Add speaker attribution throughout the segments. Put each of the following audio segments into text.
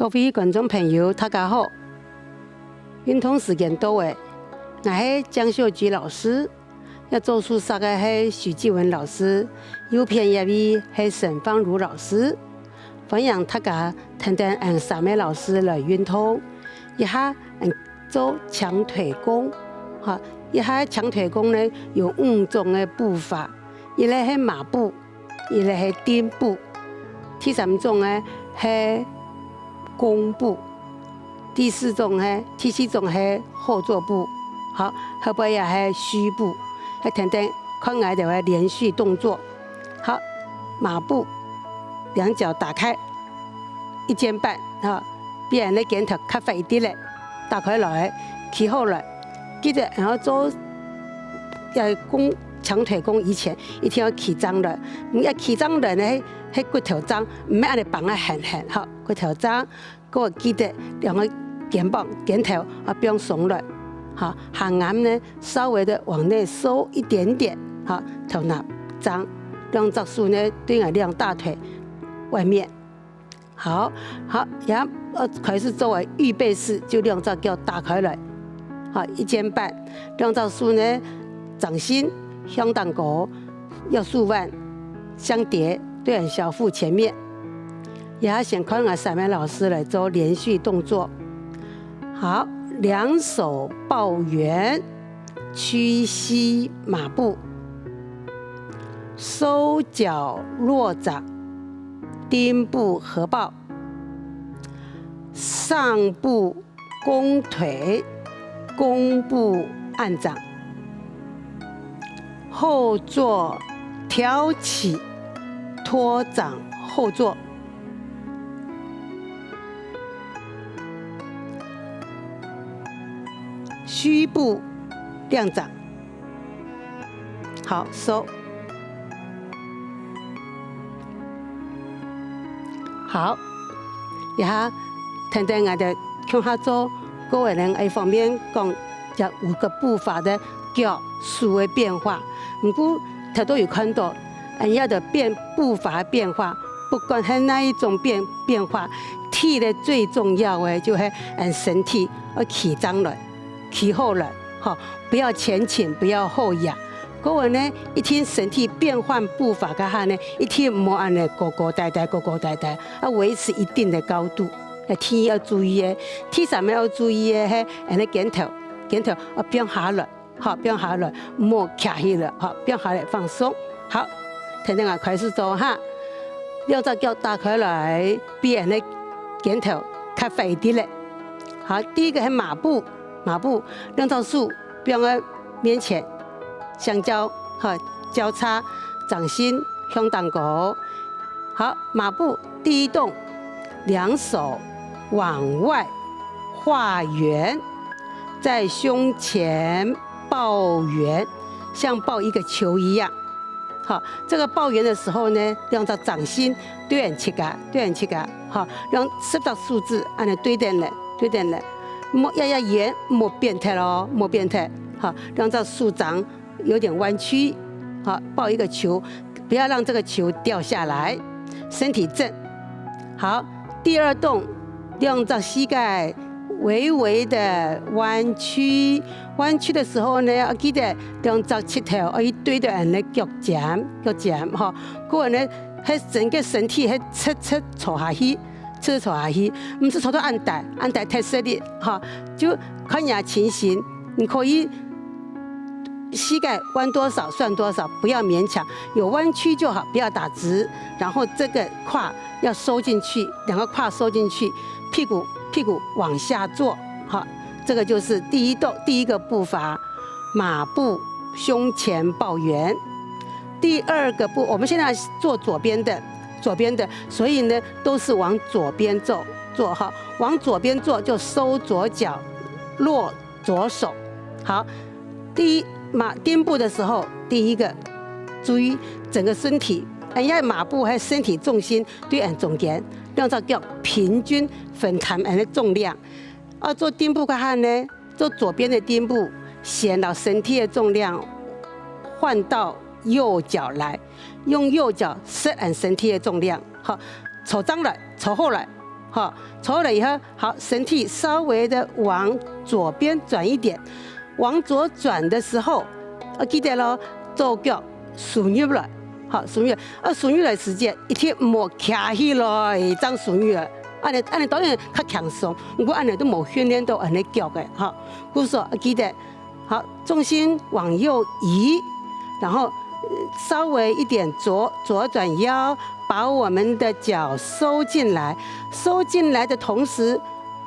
Speaker 1: 各位观众朋友，大家好！运动时间到的，我是江秀菊老师，要做书杀的是徐继文老师，右边一位是沈芳如老师。欢迎大家听听三位老师来运动，一下做强腿功，哈，一下强腿功呢有5种的步法，一类是马步，一类是颠步，第3种呢是弓步，第4种是后坐步，好，后边也是虚步，还听听看我的连续动作。好，马步，2脚打开，1肩半，哈，别人的肩头较快一点嘞，打开来，起好了，记得然后做功强腿功以前一定要起张了，要起张了呢，迄骨头张，唔要安尼绑啊狠，好，骨头张，我记得2个肩头啊不用耸了，好，下眼呢稍微的往内收一点点，好，头拿张，2只手呢对我亮大腿外面，好，然后开始做为预备式，就2只脚打开来，好，1肩半，2只手呢掌心向裆骨，右手腕相叠，对准小腹前面。也先看我3位老师来做连续动作。好，2手抱圆，屈膝马步，收脚落掌，颠步合抱，上步弓腿，弓步按掌，后坐挑起，托掌后坐。虚步亮掌，好收，好，然后听听我的向下做，各位人喺方面讲，有5个步伐的脚数的变化。不过他都有看到，人家的步伐变化，不管是哪一种变化，体的最重要的就是身体要起张了。起好了，好，不要前倾，不要后仰。各位呢，一天身体变换步伐嘅下呢，一天唔好安尼高高呆呆，要维持一定的高度。天要注意嘅，天上面要注意嘅係那肩头啊不要下來，好，不要下來，唔好卡起了，好，不要下來放鬆。好，聽聽我開始做哈，2隻腳打開來，比人的肩頭較快一啲咧。好，第一個係馬步。2隻手放在面前，相交，好，交叉，掌心向裆骨。好，马步第1动，2手往外画圆，在胸前抱圆，像抱一个球一样。好，这个抱圆的时候呢，2隻掌心对准膝盖，好，让10隻數字按你对准了。莫要圆，莫变态咯，莫变态。好，让这手掌有点弯曲，好，抱一个球，不要让这个球掉下来，身体正。好，第2动，2隻膝盖微微的弯曲，的时候呢，要记得2隻膝頭要對着人的腳尖，哈，個人呢，係整個身體係側坐下去。不是坐到按带太深的哈，就看你情形，你可以膝盖弯多少算多少，不要勉强，有弯曲就好，不要打直。然后这个胯要收进去，2个胯收进去，屁股往下坐，好，这个就是第一个步伐，马步胸前抱圆。第2个步，我们现在做左边的，所以呢都是往左边做哈，往左边做就收左脚，落左手。好，颠步的时候，第1个注意整个身体，因為馬步係身體重心對人中間，2隻腳平均分攤人的重量。做颠步嘅話呢，做左邊的颠步，顯到身體的重量換到右腳來，用右腳攝人身體的重量。好，手張來，手後來。好，抽了以后，好，身体稍微的往左边转一点，往左转的时候，记得咯，左脚顺入来，好，顺入来，顺入来时间一天莫卡起来，张顺入来，安尼当然较强松，不过安尼都冇训练到安尼脚的，好，故说记得，好，重心往右移，然后稍微一点左转腰。把我们的脚收进来，收进来的同时，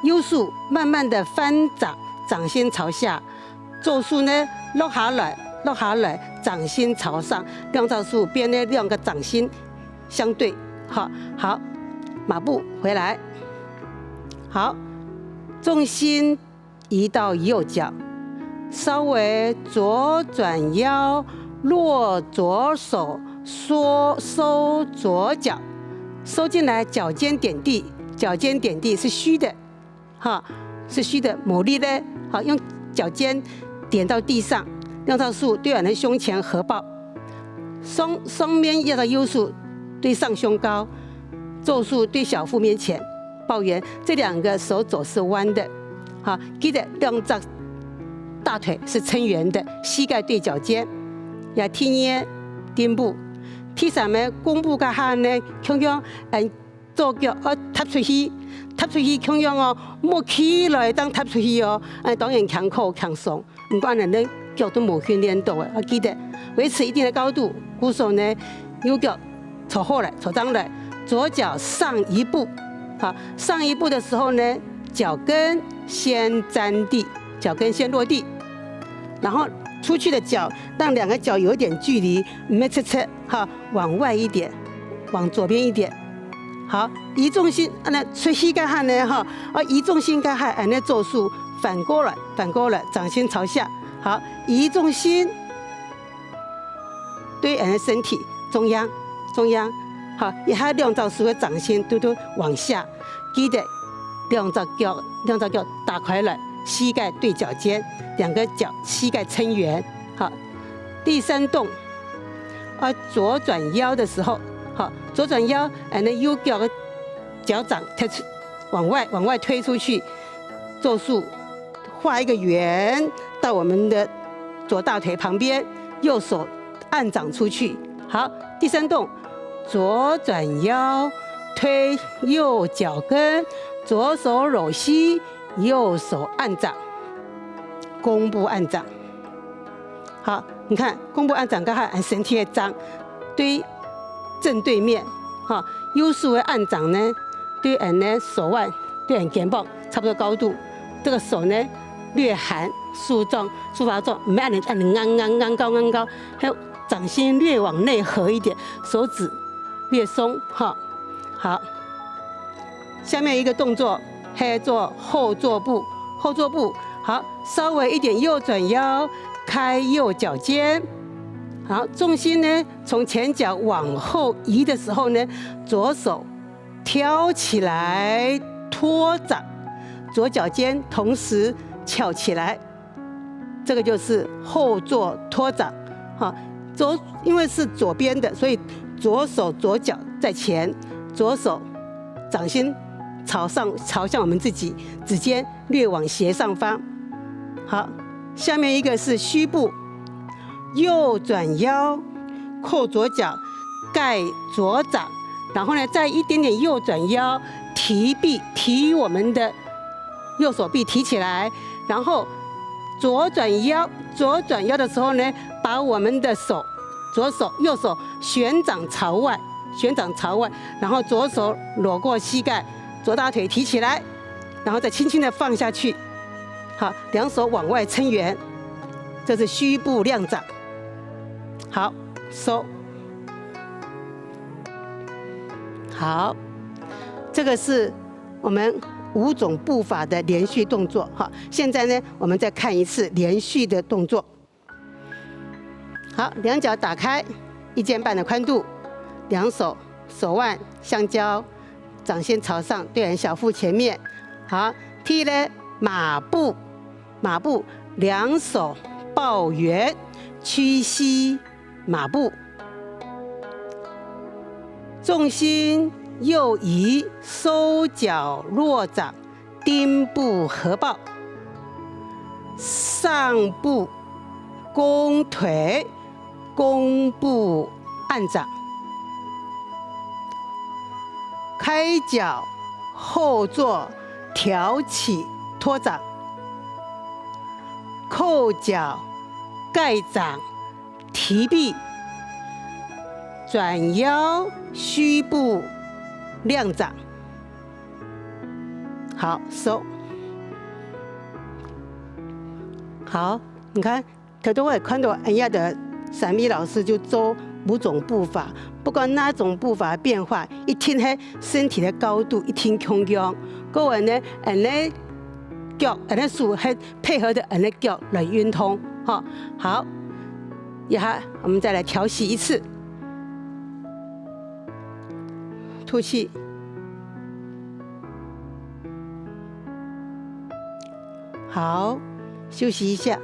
Speaker 1: 右手慢慢的翻掌，掌心朝下；左手呢落下来，掌心朝上。两招手边呢两个掌心相对，好，马步回来，好，重心移到右脚，稍微左转腰，落左手。收左脚，收进来，脚尖点地，是虚的，哈，是虚的，某力呢，好，用脚尖点到地上，两招手对俺的胸前合抱，双面压到右手对上胸高，左手对小腹面前抱圆，这两个手肘是弯的，好，记得两只大腿是撑圆的，膝盖对脚尖，也踢捏踮步。第三呢，弓步甲下呢，强左脚踏出去，强哦，莫起来当踏出去哦，当然强扣强松，不过呢，脚都冇训练到的，记得维持一定的高度，鼓手呢，右脚朝后来，朝上来，左脚上一步，好，上一步的时候呢，脚跟先沾地，脚跟先落地，然后。出去的脚，让两个脚有一点距离，没切，好，往外一点，往左边一点，好，移重心，那出膝盖下呢，哈，移重心盖下，那做数反过来，掌心朝下，好，移重心，对，身体中央，好，一下两招手的掌心都往下，记得两只脚打开来。膝盖对脚尖，两个脚膝盖撑圆。好，第三动，左转腰的时候，好，左转腰，那右脚的脚掌推出，往外推出去，做数画一个圆到我们的左大腿旁边，右手按掌出去。好，第三动，左转腰，推右脚跟，左手揉膝。右手按掌，弓步按掌。好，你看弓步按掌，刚好按身体的掌对正对面。哈，右手的按掌呢，对按呢手腕对按肩膀差不多高度。这个手呢略含竖发状，没按刚高，还有掌心略往内合一点，手指略松。哈，好，下面一个动作。做后坐步，好，稍微一点右转腰，开右脚尖，好，重心呢从前脚往后移的时候呢，左手挑起来托掌，左脚尖同时翘起来，这个就是后坐托掌，好，因为是左边的，所以左手左脚在前，左手掌心。朝向我们自己，指尖略往斜上方。好，下面一个是虚步，右转腰，扣左脚，盖左掌，然后呢，再一点点右转腰，提我们的右手臂提起来，然后左转腰的时候呢，把我们的右手旋掌朝外，然后左手裸过膝盖。左大腿提起来，然后再轻轻的放下去。好，两手往外撑圆，这是虚步亮掌。好，收。好，这个是我们5种步法的连续动作。好，现在呢，我们再看一次连续的动作。好，两脚打开，1肩半的宽度，两手手腕相交。掌心朝上，对人小腹前面。好，踢呢马步，两手抱圆，屈膝马步。重心右移收脚落掌，丁步合抱，上步弓腿，弓步按掌，开脚后坐挑起托掌，扣脚盖掌提臂，转腰虚步亮掌。好，收。好，你看，头都会看到恩雅的闪米老师就做5种步伐，不管哪种步伐变化，一听嘿身体的高度，一听强强，各位呢，的脚，的手还配合着的脚来运通，哈，好，一下我们再来调息一次，吐气。好，休息一下。